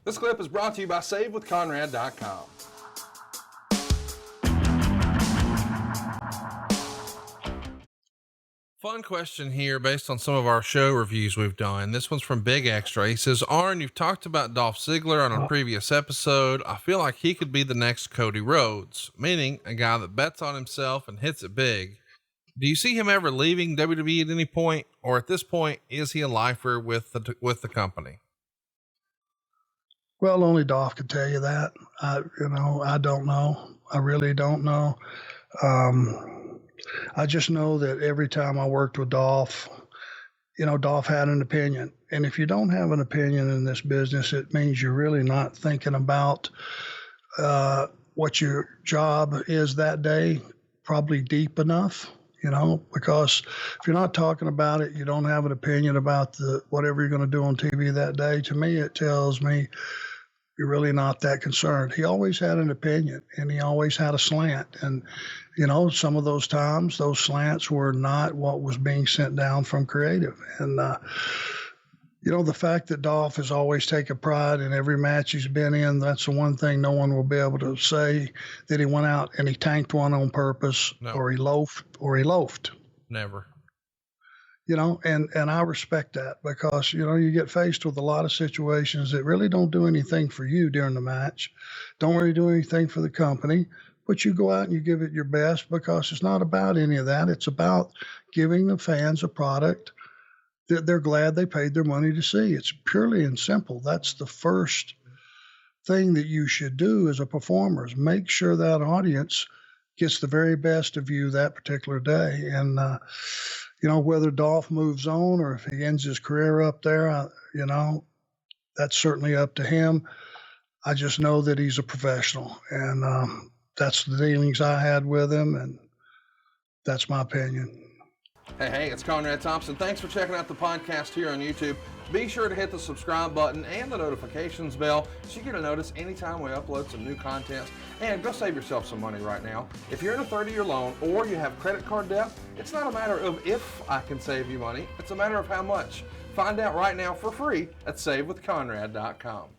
This clip is brought to you by SaveWithConrad.com. Fun question here based on some of our show reviews we've done. This one's from Big Extra. He says, Arn, you've talked about Dolph Ziggler on a previous episode. I feel like he could be the next Cody Rhodes, meaning a guy that bets on himself and hits it big. Do you see him ever leaving WWE at any point, or at this point, is he a lifer with the company? Well, only Dolph could tell you that. I don't know. I really don't know. I just know that every time I worked with Dolph, Dolph had an opinion. And if you don't have an opinion in this business, it means you're really not thinking about what your job is that day, probably deep enough, because if you're not talking about it, you don't have an opinion about whatever you're going to do on TV that day. To me, it tells me you're really not that concerned. He always had an opinion, and he always had a slant. And, some of those times, those slants were not what was being sent down from creative. And, the fact that Dolph has always taken pride in every match he's been in, that's the one thing no one will be able to say that he went out and he tanked one on purpose. No. or he loafed. Never. And I respect that because, you get faced with a lot of situations that really don't do anything for you during the match, don't really do anything for the company, but you go out and you give it your best because it's not about any of that. It's about giving the fans a product that they're glad they paid their money to see. It's purely and simple. That's the first thing that you should do as a performer is make sure that audience gets the very best of you that particular day. And, whether Dolph moves on or if he ends his career up there, that's certainly up to him. I just know that he's a professional, and that's the dealings I had with him, and that's my opinion. Hey, it's Conrad Thompson. Thanks for checking out the podcast here on YouTube. Be sure to hit the subscribe button and the notifications bell so you get a notice anytime we upload some new content. And go save yourself some money right now. If you're in a 30-year loan or you have credit card debt, it's not a matter of if I can save you money. It's a matter of how much. Find out right now for free at SaveWithConrad.com.